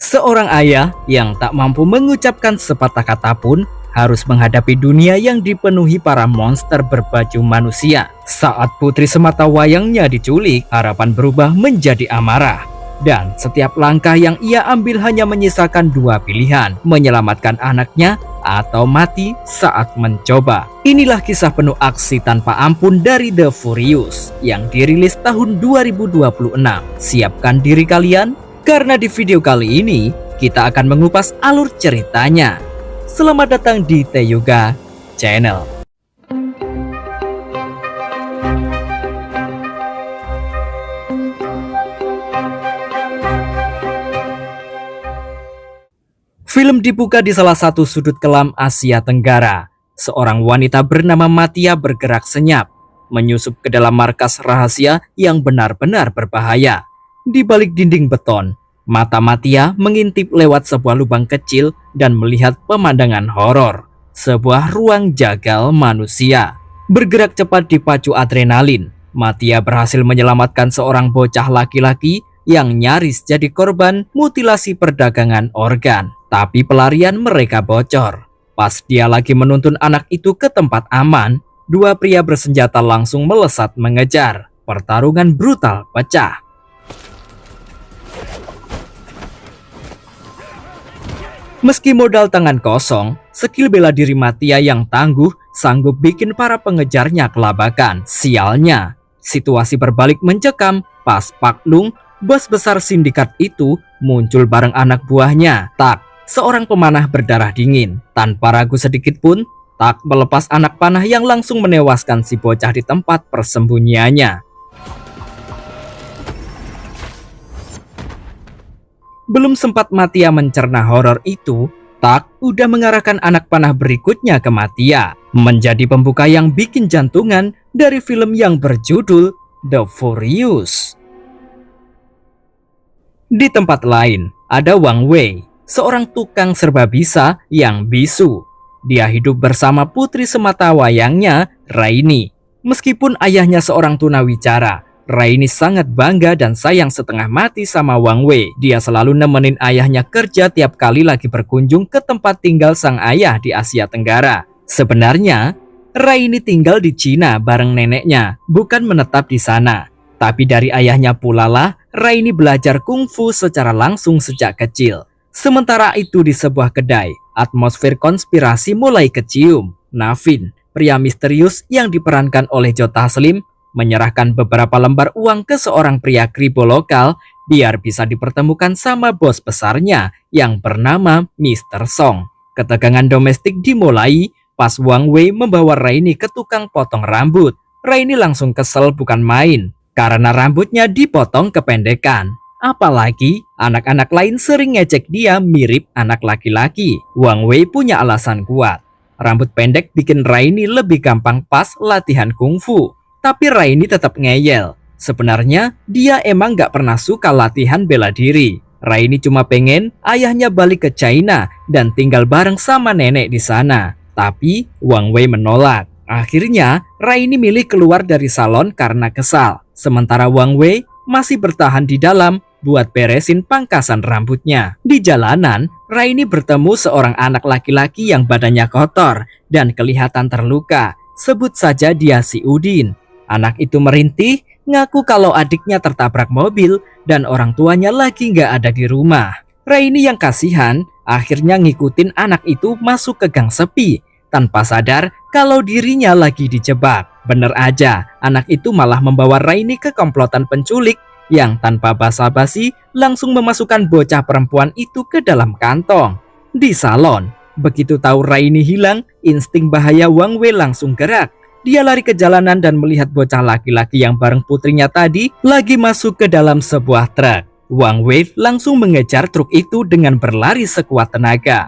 Seorang ayah yang tak mampu mengucapkan sepatah kata pun harus menghadapi dunia yang dipenuhi para monster berbaju manusia. Saat putri sematawayangnya diculik, harapan berubah menjadi amarah. Dan setiap langkah yang ia ambil hanya menyisakan dua pilihan, menyelamatkan anaknya atau mati saat mencoba. Inilah kisah penuh aksi tanpa ampun dari The Furious yang dirilis tahun 2026. Siapkan diri kalian, karena di video kali ini kita akan mengupas alur ceritanya. Selamat datang di Teyuga Channel. Film dibuka di salah satu sudut kelam Asia Tenggara. Seorang wanita bernama Matia bergerak senyap, menyusup ke dalam markas rahasia yang benar-benar berbahaya. Di balik dinding beton, mata Matia mengintip lewat sebuah lubang kecil dan melihat pemandangan horor. Sebuah ruang jagal manusia. Bergerak cepat dipacu adrenalin, Matia berhasil menyelamatkan seorang bocah laki-laki yang nyaris jadi korban mutilasi perdagangan organ. Tapi pelarian mereka bocor. Pas dia lagi menuntun anak itu ke tempat aman, dua pria bersenjata langsung melesat mengejar. Pertarungan brutal pecah. Meski modal tangan kosong, skill bela diri Matia yang tangguh sanggup bikin para pengejarnya kelabakan. Sialnya, situasi berbalik mencekam pas Pak Lung, bos besar sindikat itu, muncul bareng anak buahnya, Tak, seorang pemanah berdarah dingin. Tanpa ragu sedikit pun, Tak melepas anak panah yang langsung menewaskan si bocah di tempat persembunyiannya. Belum sempat Matia mencerna horor itu, Tak udah mengarahkan anak panah berikutnya ke Matia, menjadi pembuka yang bikin jantungan dari film yang berjudul The Furious. Di tempat lain, ada Wang Wei, seorang tukang serba bisa yang bisu. Dia hidup bersama putri sematawayangnya, Raini. Meskipun ayahnya seorang tunawicara, Raini sangat bangga dan sayang setengah mati sama Wang Wei. Dia selalu nemenin ayahnya kerja tiap kali lagi berkunjung ke tempat tinggal sang ayah di Asia Tenggara. Sebenarnya, Raini tinggal di Cina bareng neneknya, bukan menetap di sana. Tapi dari ayahnya pula lah, Raini belajar kungfu secara langsung sejak kecil. Sementara itu di sebuah kedai, atmosfer konspirasi mulai kecium. Navin, pria misterius yang diperankan oleh Joe Taslim, menyerahkan beberapa lembar uang ke seorang pria kribo lokal biar bisa dipertemukan sama bos besarnya yang bernama Mr. Song. Ketegangan domestik dimulai pas Wang Wei membawa Raini ke tukang potong rambut. Raini langsung kesel bukan main karena rambutnya dipotong kependekan. Apalagi anak-anak lain sering ngecek dia mirip anak laki-laki. Wang Wei punya alasan kuat. Rambut pendek bikin Raini lebih gampang pas latihan kungfu. Tapi Raini tetap ngeyel. Sebenarnya dia emang gak pernah suka latihan bela diri. Raini cuma pengen ayahnya balik ke China dan tinggal bareng sama nenek di sana. Tapi Wang Wei menolak. Akhirnya Raini milih keluar dari salon karena kesal. Sementara Wang Wei masih bertahan di dalam buat beresin pangkasan rambutnya. Di jalanan, Raini bertemu seorang anak laki-laki yang badannya kotor dan kelihatan terluka. Sebut saja dia si Udin. Anak itu merintih, ngaku kalau adiknya tertabrak mobil dan orang tuanya lagi nggak ada di rumah. Raini yang kasihan akhirnya ngikutin anak itu masuk ke gang sepi tanpa sadar kalau dirinya lagi dijebak. Bener aja, anak itu malah membawa Raini ke komplotan penculik yang tanpa basa-basi langsung memasukkan bocah perempuan itu ke dalam kantong. Di salon, begitu tahu Raini hilang, insting bahaya Wang Wei langsung gerak. Dia lari ke jalanan dan melihat bocah laki-laki yang bareng putrinya tadi lagi masuk ke dalam sebuah truk. Wang Wei langsung mengejar truk itu dengan berlari sekuat tenaga.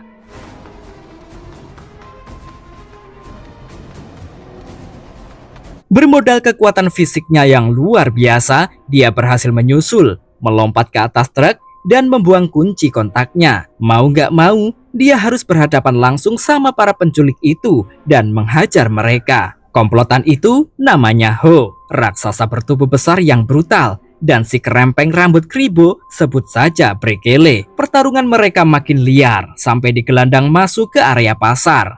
Bermodal kekuatan fisiknya yang luar biasa, dia berhasil menyusul, melompat ke atas truk, dan membuang kunci kontaknya. Mau gak mau, dia harus berhadapan langsung sama para penculik itu dan menghajar mereka. Komplotan itu namanya Ho, raksasa bertubuh besar yang brutal. dan si kerempeng rambut kribo sebut saja Brekele. Pertarungan mereka makin liar sampai digelandang masuk ke area pasar.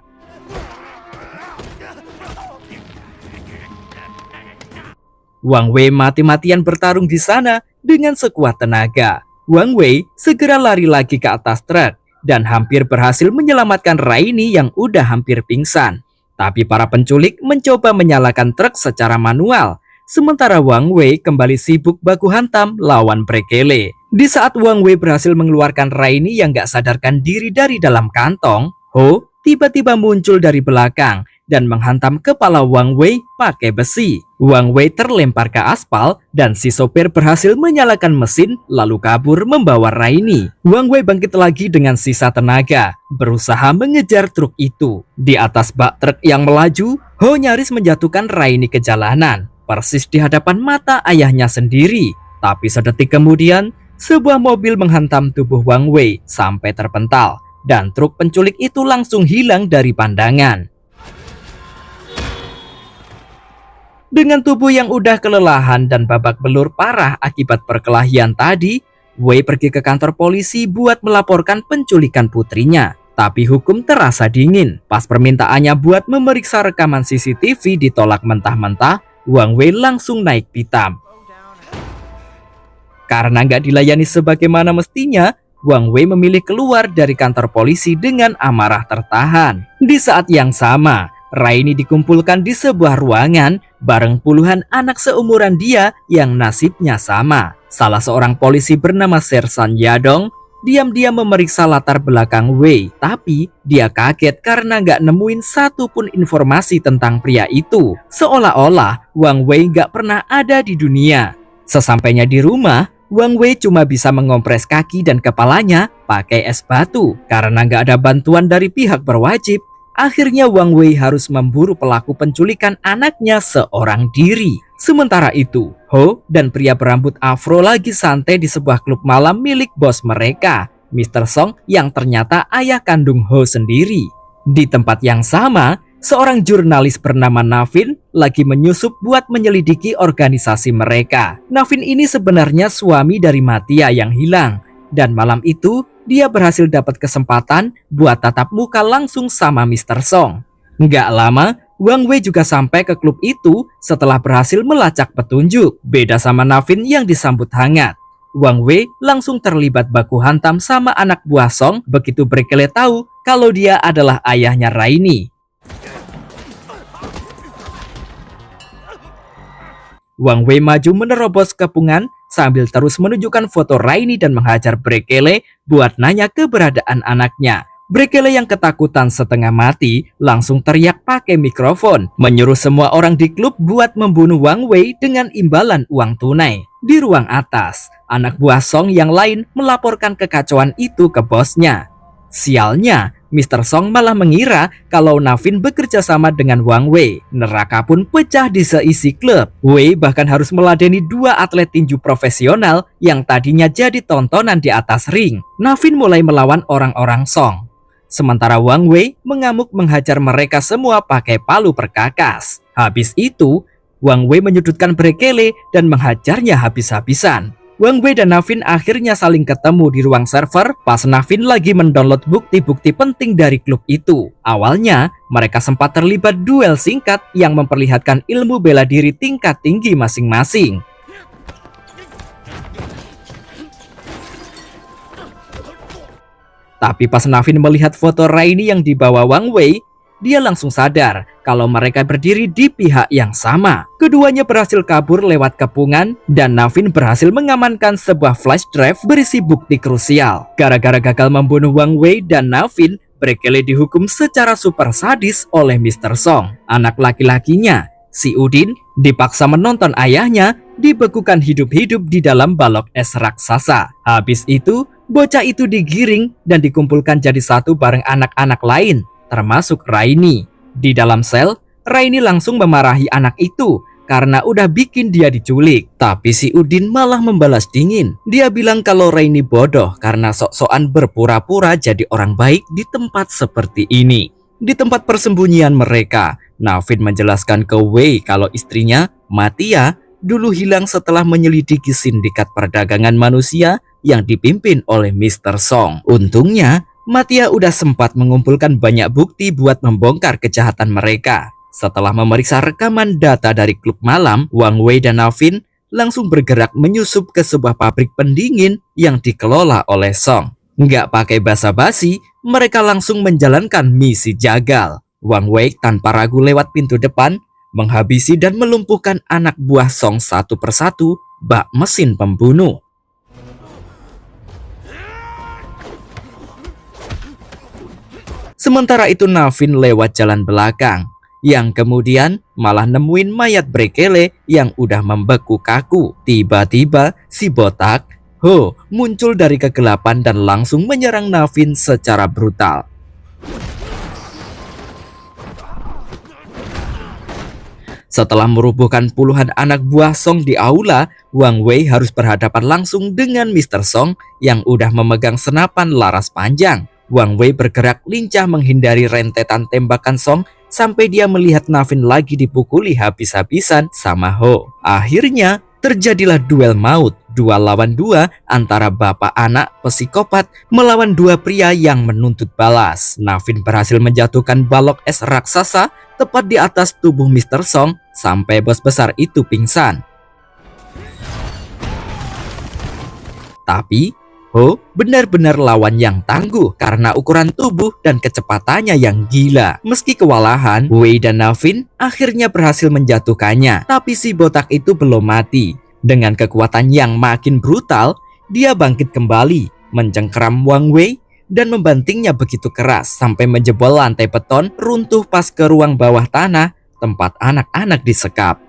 Wang Wei mati-matian bertarung di sana dengan sekuat tenaga. Wang Wei segera lari lagi ke atas truk dan hampir berhasil menyelamatkan Raini yang udah hampir pingsan. Tapi para penculik mencoba menyalakan truk secara manual, sementara Wang Wei kembali sibuk baku hantam lawan Brekele. Di saat Wang Wei berhasil mengeluarkan Raini yang gak sadarkan diri dari dalam kantong, Ho tiba-tiba muncul dari belakang dan menghantam kepala Wang Wei pakai besi. Wang Wei terlempar ke aspal dan si sopir berhasil menyalakan mesin lalu kabur membawa Raini. Wang Wei bangkit lagi dengan sisa tenaga, berusaha mengejar truk itu. Di atas bak truk yang melaju, Ho nyaris menjatuhkan Raini ke jalanan, persis di hadapan mata ayahnya sendiri. Tapi sedetik kemudian, sebuah mobil menghantam tubuh Wang Wei sampai terpental, dan truk penculik itu langsung hilang dari pandangan. Dengan tubuh yang udah kelelahan dan babak belur parah akibat perkelahian tadi, Wei pergi ke kantor polisi buat melaporkan penculikan putrinya. Tapi hukum terasa dingin. Pas permintaannya buat memeriksa rekaman CCTV ditolak mentah-mentah, Wang Wei langsung naik pitam. Karena nggak dilayani sebagaimana mestinya, Wang Wei memilih keluar dari kantor polisi dengan amarah tertahan. Di saat yang sama, Raini dikumpulkan di sebuah ruangan bareng puluhan anak seumuran dia yang nasibnya sama. Salah seorang polisi bernama Sersan Yadong diam-diam memeriksa latar belakang Wei, tapi dia kaget karena nggak nemuin satupun informasi tentang pria itu. Seolah-olah Wang Wei nggak pernah ada di dunia. Sesampainya di rumah, Wang Wei cuma bisa mengompres kaki dan kepalanya pakai es batu. Karena nggak ada bantuan dari pihak berwajib, akhirnya Wang Wei harus memburu pelaku penculikan anaknya seorang diri. Sementara itu, Ho dan pria berambut afro lagi santai di sebuah klub malam milik bos mereka, Mr. Song, yang ternyata ayah kandung Ho sendiri. Di tempat yang sama, seorang jurnalis bernama Navin lagi menyusup buat menyelidiki organisasi mereka. Navin ini sebenarnya suami dari Matia yang hilang, dan malam itu dia berhasil dapat kesempatan buat tatap muka langsung sama Mr. Song. Nggak lama, Wang Wei juga sampai ke klub itu setelah berhasil melacak petunjuk. Beda sama Navin yang disambut hangat, Wang Wei langsung terlibat baku hantam sama anak buah Song begitu Brekele tahu kalau dia adalah ayahnya Raini. Wang Wei maju menerobos kepungan sambil terus menunjukkan foto Raini dan menghajar Brekele buat nanya keberadaan anaknya. Brekele yang ketakutan setengah mati langsung teriak pakai mikrofon, menyuruh semua orang di klub buat membunuh Wang Wei dengan imbalan uang tunai. Di ruang atas, anak buah Song yang lain melaporkan kekacauan itu ke bosnya. Sialnya, Mr. Song malah mengira kalau Navin bekerja sama dengan Wang Wei. Neraka pun pecah di seisi klub. Wei bahkan harus meladeni dua atlet tinju profesional yang tadinya jadi tontonan di atas ring. Navin mulai melawan orang-orang Song, sementara Wang Wei mengamuk menghajar mereka semua pakai palu perkakas. Habis itu, Wang Wei menyudutkan Brekele dan menghajarnya habis-habisan. Wang Wei dan Navin akhirnya saling ketemu di ruang server pas Navin lagi mendownload bukti-bukti penting dari klub itu. Awalnya, mereka sempat terlibat duel singkat yang memperlihatkan ilmu bela diri tingkat tinggi masing-masing. Tapi pas Navin melihat foto Raini yang dibawa Wang Wei, dia langsung sadar kalau mereka berdiri di pihak yang sama. Keduanya berhasil kabur lewat kepungan dan Navin berhasil mengamankan sebuah flash drive berisi bukti krusial. Gara-gara gagal membunuh Wang Wei dan Navin, Brekele dihukum secara super sadis oleh Mr. Song. Anak laki-lakinya, si Udin, dipaksa menonton ayahnya dibekukan hidup-hidup di dalam balok es raksasa. Habis itu, bocah itu digiring dan dikumpulkan jadi satu bareng anak-anak lain, termasuk Raini. Di dalam sel, Raini langsung memarahi anak itu karena udah bikin dia diculik. Tapi si Udin malah membalas dingin. Dia bilang kalau Raini bodoh karena sok-sokan berpura-pura jadi orang baik di tempat seperti ini. Di tempat persembunyian mereka, Navin menjelaskan ke Wei kalau istrinya, Matia, dulu hilang setelah menyelidiki sindikat perdagangan manusia yang dipimpin oleh Mr. Song. Untungnya, Matia udah sempat mengumpulkan banyak bukti buat membongkar kejahatan mereka. Setelah memeriksa rekaman data dari klub malam, Wang Wei dan Navin langsung bergerak menyusup ke sebuah pabrik pendingin yang dikelola oleh Song. Nggak pakai basa-basi, mereka langsung menjalankan misi jagal. Wang Wei tanpa ragu lewat pintu depan, menghabisi dan melumpuhkan anak buah Song satu persatu bak mesin pembunuh. Sementara itu Navin lewat jalan belakang, yang kemudian malah nemuin mayat Brekele yang udah membeku kaku. Tiba-tiba si botak Ho muncul dari kegelapan dan langsung menyerang Navin secara brutal. Setelah merubuhkan puluhan anak buah Song di aula, Wang Wei harus berhadapan langsung dengan Mr. Song yang udah memegang senapan laras panjang. Wang Wei bergerak lincah menghindari rentetan tembakan Song sampai dia melihat Navin lagi dipukuli habis-habisan sama Ho. Akhirnya terjadilah duel maut 2 lawan 2 antara bapak anak psikopat melawan dua pria yang menuntut balas. Navin berhasil menjatuhkan balok es raksasa tepat di atas tubuh Mr. Song sampai bos besar itu pingsan. Tapi Ho benar-benar lawan yang tangguh karena ukuran tubuh dan kecepatannya yang gila. Meski kewalahan, Wei dan Navin akhirnya berhasil menjatuhkannya. Tapi si botak itu belum mati. Dengan kekuatan yang makin brutal, dia bangkit kembali, mencengkeram Wang Wei dan membantingnya begitu keras sampai menjebol lantai beton runtuh pas ke ruang bawah tanah tempat anak-anak disekap.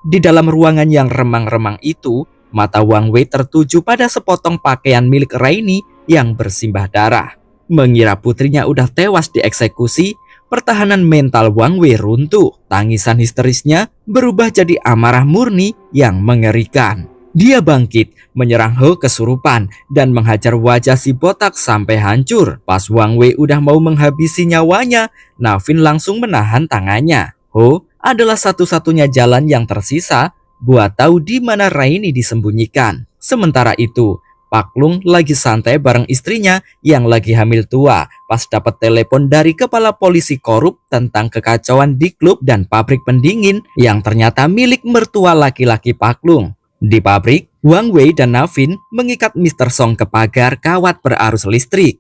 Di dalam ruangan yang remang-remang itu, mata Wang Wei tertuju pada sepotong pakaian milik Raini yang bersimbah darah. Mengira putrinya udah tewas dieksekusi, pertahanan mental Wang Wei runtuh. Tangisan histerisnya berubah jadi amarah murni yang mengerikan. Dia bangkit, menyerang Ho kesurupan dan menghajar wajah si botak sampai hancur. Pas Wang Wei udah mau menghabisi nyawanya, Navin langsung menahan tangannya. Ho adalah satu-satunya jalan yang tersisa buat tahu di mana Raini disembunyikan. Sementara itu, Pak Lung lagi santai bareng istrinya yang lagi hamil tua pas dapat telepon dari kepala polisi korup tentang kekacauan di klub dan pabrik pendingin yang ternyata milik mertua laki-laki Pak Lung. Di pabrik, Wang Wei dan Navin mengikat Mr. Song ke pagar kawat berarus listrik.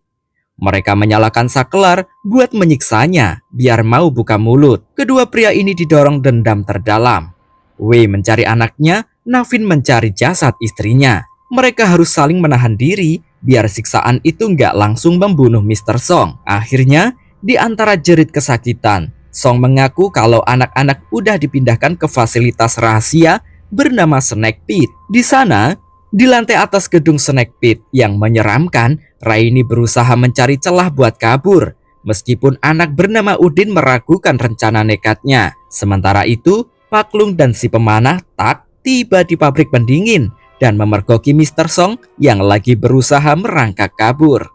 Mereka menyalakan saklar buat menyiksanya biar mau buka mulut. Kedua pria ini didorong dendam terdalam. Wei mencari anaknya, Navin mencari jasad istrinya. Mereka harus saling menahan diri biar siksaan itu nggak langsung membunuh Mr. Song. Akhirnya, di antara jerit kesakitan, Song mengaku kalau anak-anak udah dipindahkan ke fasilitas rahasia bernama Snake Pit. Di sana, di lantai atas gedung Snake Pit yang menyeramkan, Raini berusaha mencari celah buat kabur. Meskipun anak bernama Udin meragukan rencana nekatnya. Sementara itu, Pak Lung dan si pemanah Tak tiba di pabrik pendingin dan memergoki Mr. Song yang lagi berusaha merangkak kabur.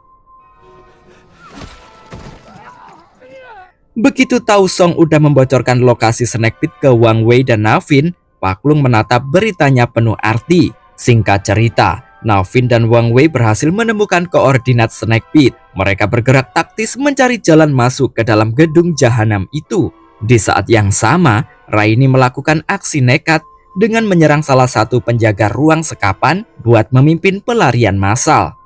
Begitu tahu Song udah membocorkan lokasi Snake Pit ke Wang Wei dan Navin, Pak Lung menatap beritanya penuh arti. Singkat cerita, Navin dan Wang Wei berhasil menemukan koordinat Snake Pit. Mereka bergerak taktis mencari jalan masuk ke dalam gedung jahanam itu. Di saat yang sama, Raini melakukan aksi nekat dengan menyerang salah satu penjaga ruang sekapan buat memimpin pelarian massal.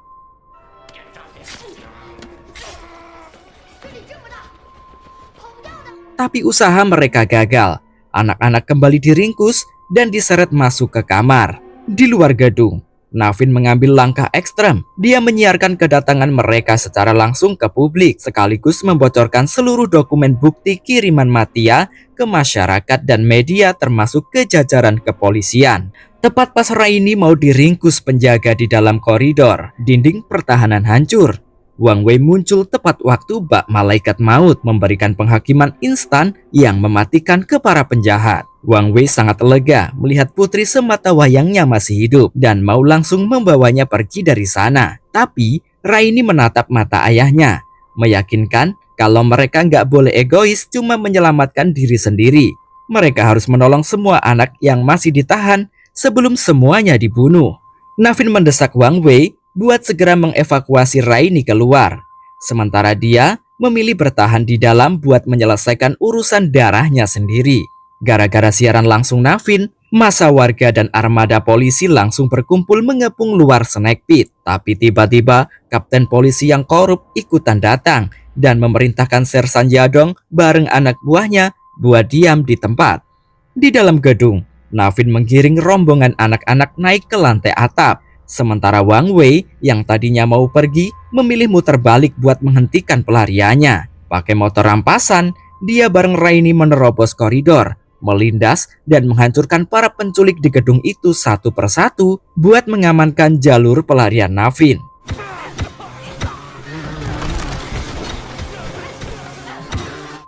Tapi usaha mereka gagal. Anak-anak kembali diringkus dan diseret masuk ke kamar. Di luar gedung, Navin mengambil langkah ekstrem. Dia menyiarkan kedatangan mereka secara langsung ke publik, sekaligus membocorkan seluruh dokumen bukti kiriman Matia ke masyarakat dan media termasuk ke jajaran kepolisian. Tepat pas Raini mau diringkus penjaga di dalam koridor, dinding pertahanan hancur. Wang Wei muncul tepat waktu bak malaikat maut memberikan penghakiman instan yang mematikan ke para penjahat. Wang Wei sangat lega melihat putri sematawayangnya masih hidup dan mau langsung membawanya pergi dari sana. Tapi Raini menatap mata ayahnya, meyakinkan kalau mereka nggak boleh egois cuma menyelamatkan diri sendiri. Mereka harus menolong semua anak yang masih ditahan sebelum semuanya dibunuh. Navin mendesak Wang Wei buat segera mengevakuasi Raini keluar. Sementara dia memilih bertahan di dalam buat menyelesaikan urusan darahnya sendiri. Gara-gara siaran langsung Navin, massa warga dan armada polisi langsung berkumpul mengepung luar Snake Pit. Tapi tiba-tiba kapten polisi yang korup ikutan datang dan memerintahkan Sersan Yadong bareng anak buahnya buat diam di tempat. Di dalam gedung, Navin menggiring rombongan anak-anak naik ke lantai atap. Sementara Wang Wei yang tadinya mau pergi memilih muter balik buat menghentikan pelariannya. Pakai motor rampasan, dia bareng Raini menerobos koridor, melindas dan menghancurkan para penculik di gedung itu satu persatu buat mengamankan jalur pelarian Navin.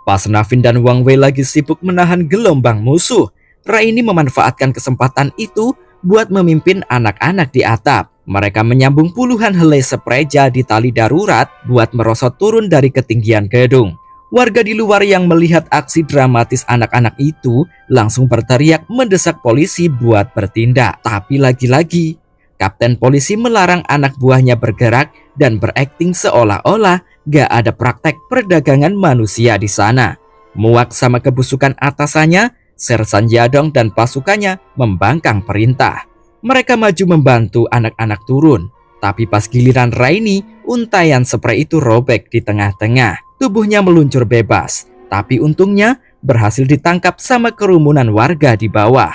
Pas Navin dan Wang Wei lagi sibuk menahan gelombang musuh, Raini memanfaatkan kesempatan itu buat memimpin anak-anak di atap. Mereka menyambung puluhan helai sepreja di tali darurat buat merosot turun dari ketinggian gedung. Warga di luar yang melihat aksi dramatis anak-anak itu langsung berteriak mendesak polisi buat bertindak. Tapi lagi-lagi, kapten polisi melarang anak buahnya bergerak dan berakting seolah-olah gak ada praktek perdagangan manusia di sana. Muak sama kebusukan atasannya, Sersan Yadong dan pasukannya membangkang perintah. Mereka maju membantu anak-anak turun. Tapi pas giliran Raini, untaian sprei itu robek di tengah-tengah. Tubuhnya meluncur bebas. Tapi untungnya berhasil ditangkap sama kerumunan warga di bawah.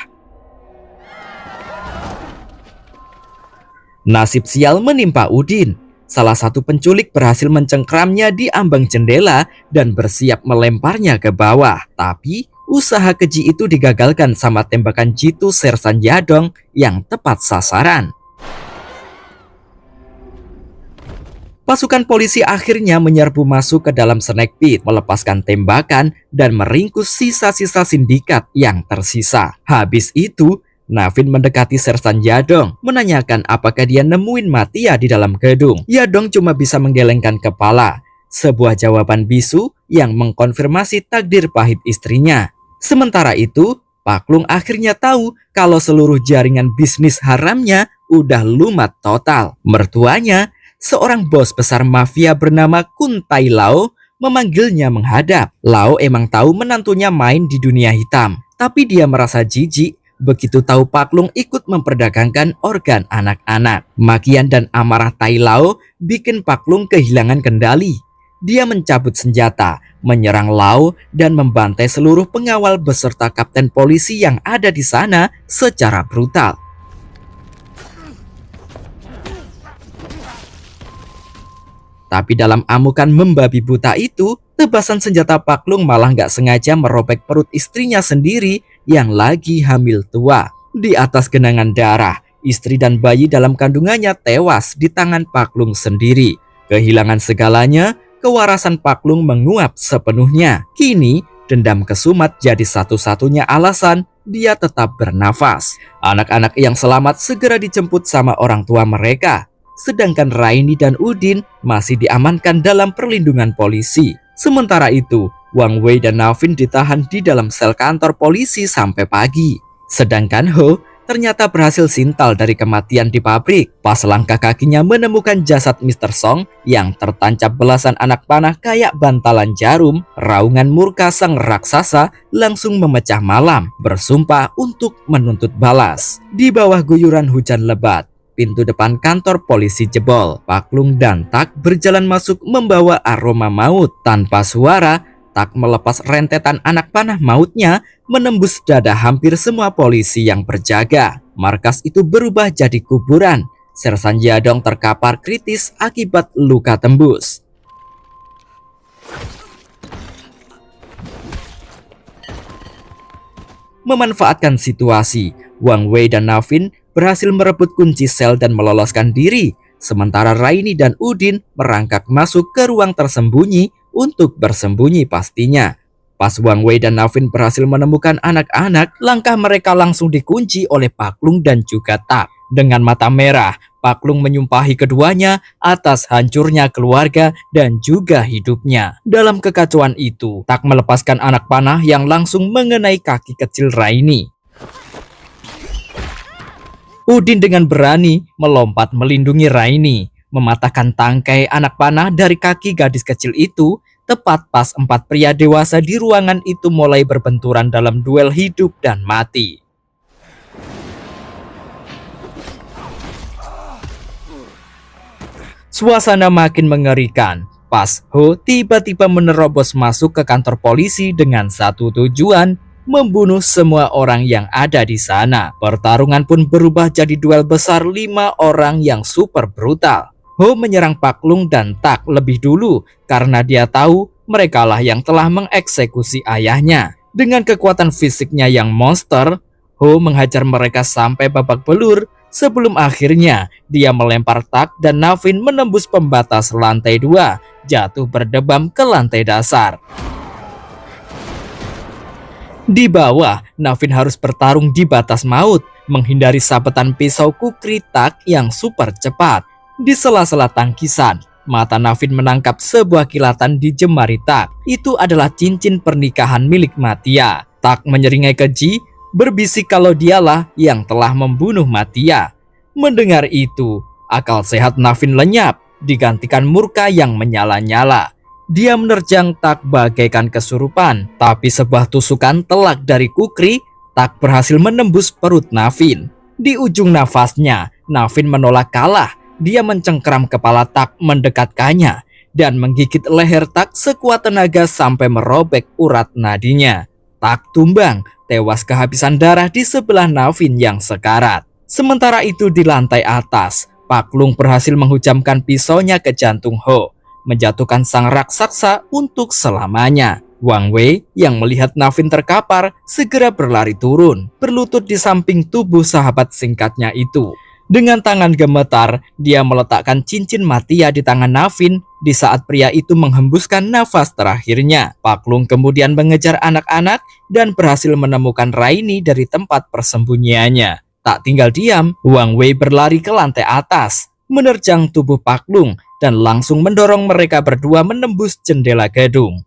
Nasib sial menimpa Udin. Salah satu penculik berhasil mencengkramnya di ambang jendela dan bersiap melemparnya ke bawah. Tapi usaha keji itu digagalkan sama tembakan jitu Sersan Yadong yang tepat sasaran. Pasukan polisi akhirnya menyerbu masuk ke dalam Snake Pit, melepaskan tembakan dan meringkus sisa-sisa sindikat yang tersisa. Habis itu, Navin mendekati Sersan Yadong, menanyakan apakah dia nemuin Matia di dalam gedung. Yadong cuma bisa menggelengkan kepala, sebuah jawaban bisu yang mengkonfirmasi takdir pahit istrinya. Sementara itu, Pak Lung akhirnya tahu kalau seluruh jaringan bisnis haramnya udah lumat total. Mertuanya, seorang bos besar mafia bernama Kun Tai Lao, memanggilnya menghadap. Lao emang tahu menantunya main di dunia hitam, tapi dia merasa jijik begitu tahu Pak Lung ikut memperdagangkan organ anak-anak. Makian dan amarah Tai Lao bikin Pak Lung kehilangan kendali. Dia mencabut senjata, menyerang Lao dan membantai seluruh pengawal beserta kapten polisi yang ada di sana secara brutal. Tapi dalam amukan membabi buta itu, tebasan senjata Pak Lung malah nggak sengaja merobek perut istrinya sendiri yang lagi hamil tua. Di atas genangan darah, istri dan bayi dalam kandungannya tewas di tangan Pak Lung sendiri. Kehilangan segalanya, kewarasan Pak Lung menguap sepenuhnya. Kini, dendam kesumat jadi satu-satunya alasan dia tetap bernafas. Anak-anak yang selamat segera dijemput sama orang tua mereka. Sedangkan Raini dan Udin masih diamankan dalam perlindungan polisi. Sementara itu, Wang Wei dan Navin ditahan di dalam sel kantor polisi sampai pagi. Sedangkan Ho ternyata berhasil sintal dari kematian di pabrik. Pas langkah kakinya menemukan jasad Mr. Song yang tertancap belasan anak panah kayak bantalan jarum, raungan murka sang raksasa langsung memecah malam, bersumpah untuk menuntut balas. Di bawah guyuran hujan lebat, pintu depan kantor polisi jebol. Pak Lung dan Tak berjalan masuk membawa aroma maut. Tanpa suara, Tak melepas rentetan anak panah mautnya menembus dada hampir semua polisi yang berjaga. Markas itu berubah jadi kuburan. Sersan Yadong terkapar kritis akibat luka tembus. Memanfaatkan situasi, Wang Wei dan Navin berhasil merebut kunci sel dan meloloskan diri. Sementara Raini dan Udin merangkak masuk ke ruang tersembunyi untuk bersembunyi pastinya. Pas Wang Wei dan Navin berhasil menemukan anak-anak, langkah mereka langsung dikunci oleh Pak Lung dan juga Tak. Dengan mata merah, Pak Lung menyumpahi keduanya atas hancurnya keluarga dan juga hidupnya. Dalam kekacauan itu, Tak melepaskan anak panah yang langsung mengenai kaki kecil Raini. Udin dengan berani melompat melindungi Raini, mematahkan tangkai anak panah dari kaki gadis kecil itu, tepat pas 4 pria dewasa di ruangan itu mulai berbenturan dalam duel hidup dan mati. Suasana makin mengerikan pas Ho tiba-tiba menerobos masuk ke kantor polisi dengan satu tujuan, membunuh semua orang yang ada di sana. Pertarungan pun berubah jadi duel besar 5 orang yang super brutal. Ho menyerang Pak Lung dan Tak lebih dulu karena dia tahu merekalah yang telah mengeksekusi ayahnya. Dengan kekuatan fisiknya yang monster, Ho menghajar mereka sampai babak belur sebelum akhirnya dia melempar Tak dan Navin menembus pembatas lantai 2, jatuh berdebam ke lantai dasar. Di bawah, Navin harus bertarung di batas maut, menghindari sabetan pisau kukri Tak yang super cepat. Di sela-sela tangkisan, mata Navin menangkap sebuah kilatan di jemari Tak. Itu adalah cincin pernikahan milik Matia. Tak menyeringai keji, berbisik kalau dialah yang telah membunuh Matia. Mendengar itu, akal sehat Navin lenyap, digantikan murka yang menyala-nyala. Dia menerjang Tak bagaikan kesurupan, tapi sebuah tusukan telak dari kukri, Tak berhasil menembus perut Navin. Di ujung nafasnya, Navin menolak kalah. Dia mencengkeram kepala Tak mendekatkannya dan menggigit leher Tak sekuat tenaga sampai merobek urat nadinya. Tak tumbang, tewas kehabisan darah di sebelah Navin yang sekarat. Sementara itu di lantai atas, Pak Lung berhasil menghujamkan pisaunya ke jantung Ho, menjatuhkan sang raksasa untuk selamanya. Wang Wei yang melihat Navin terkapar segera berlari turun, berlutut di samping tubuh sahabat singkatnya itu. Dengan tangan gemetar, dia meletakkan cincin Matia di tangan Navin di saat pria itu menghembuskan nafas terakhirnya. Pak Lung kemudian mengejar anak-anak dan berhasil menemukan Raini dari tempat persembunyiannya. Tak tinggal diam, Wang Wei berlari ke lantai atas, menerjang tubuh Pak Lung dan langsung mendorong mereka berdua menembus jendela gedung.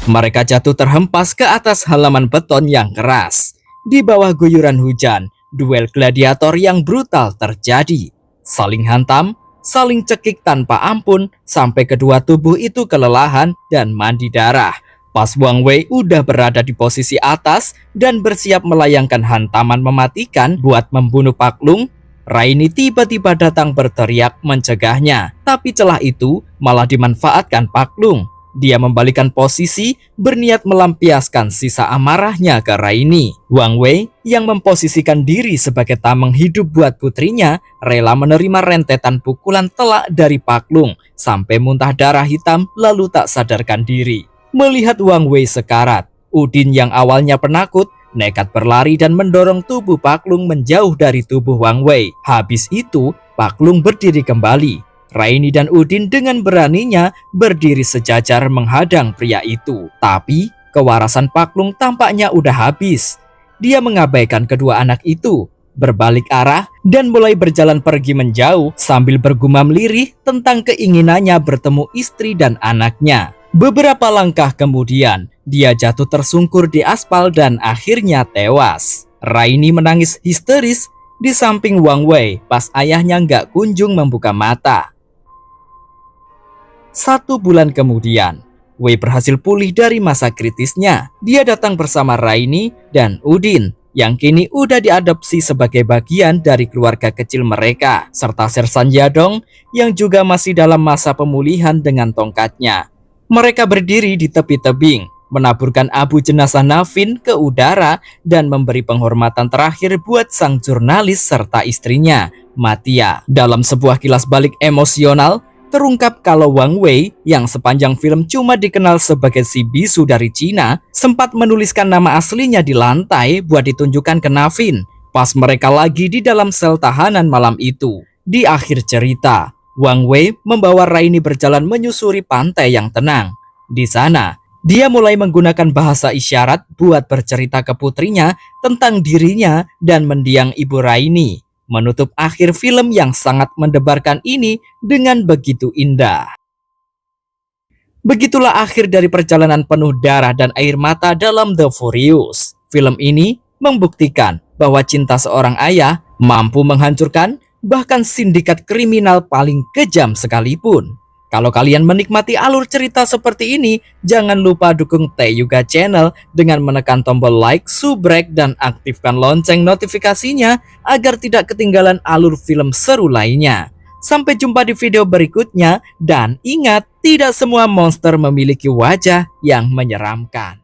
Mereka jatuh terhempas ke atas halaman beton yang keras. Di bawah guyuran hujan, duel gladiator yang brutal terjadi. Saling hantam, saling cekik tanpa ampun, sampai kedua tubuh itu kelelahan dan mandi darah. Pas Wang Wei udah berada di posisi atas dan bersiap melayangkan hantaman mematikan buat membunuh Pak Lung, Raini tiba-tiba datang berteriak mencegahnya. Tapi celah itu malah dimanfaatkan Pak Lung. Dia membalikan posisi, berniat melampiaskan sisa amarahnya ke Raini. Wang Wei yang memposisikan diri sebagai tameng hidup buat putrinya, rela menerima rentetan pukulan telak dari Pak Lung sampai muntah darah hitam lalu tak sadarkan diri. Melihat Wang Wei sekarat, Udin yang awalnya penakut nekat berlari dan mendorong tubuh Pak Lung menjauh dari tubuh Wang Wei. Habis itu, Pak Lung berdiri kembali. Raini dan Udin dengan beraninya berdiri sejajar menghadang pria itu. Tapi, kewarasan Pak Lung tampaknya udah habis. Dia mengabaikan kedua anak itu, berbalik arah dan mulai berjalan pergi menjauh sambil bergumam lirih tentang keinginannya bertemu istri dan anaknya. Beberapa langkah kemudian, dia jatuh tersungkur di aspal dan akhirnya tewas. Raini menangis histeris di samping Wang Wei pas ayahnya nggak kunjung membuka mata. 1 bulan kemudian, Wei berhasil pulih dari masa kritisnya. Dia datang bersama Raini dan Udin yang kini udah diadopsi sebagai bagian dari keluarga kecil mereka, serta Sersan Yadong yang juga masih dalam masa pemulihan dengan tongkatnya. Mereka berdiri di tepi tebing, menaburkan abu jenazah Navin ke udara dan memberi penghormatan terakhir buat sang jurnalis serta istrinya, Matia. Dalam sebuah kilas balik emosional, terungkap kalau Wang Wei yang sepanjang film cuma dikenal sebagai si bisu dari Cina, sempat menuliskan nama aslinya di lantai buat ditunjukkan ke Navin pas mereka lagi di dalam sel tahanan malam itu. Di akhir cerita, Wang Wei membawa Raini berjalan menyusuri pantai yang tenang. Di sana, Dia mulai menggunakan bahasa isyarat buat bercerita ke putrinya tentang dirinya dan mendiang Ibu Raini, menutup akhir film yang sangat mendebarkan ini dengan begitu indah. Begitulah akhir dari perjalanan penuh darah dan air mata dalam The Furious. Film ini membuktikan bahwa cinta seorang ayah mampu menghancurkan bahkan sindikat kriminal paling kejam sekalipun. Kalau kalian menikmati alur cerita seperti ini, jangan lupa dukung Teh Yuga Channel dengan menekan tombol like, subrek, dan aktifkan lonceng notifikasinya agar tidak ketinggalan alur film seru lainnya. Sampai jumpa di video berikutnya, dan ingat, tidak semua monster memiliki wajah yang menyeramkan.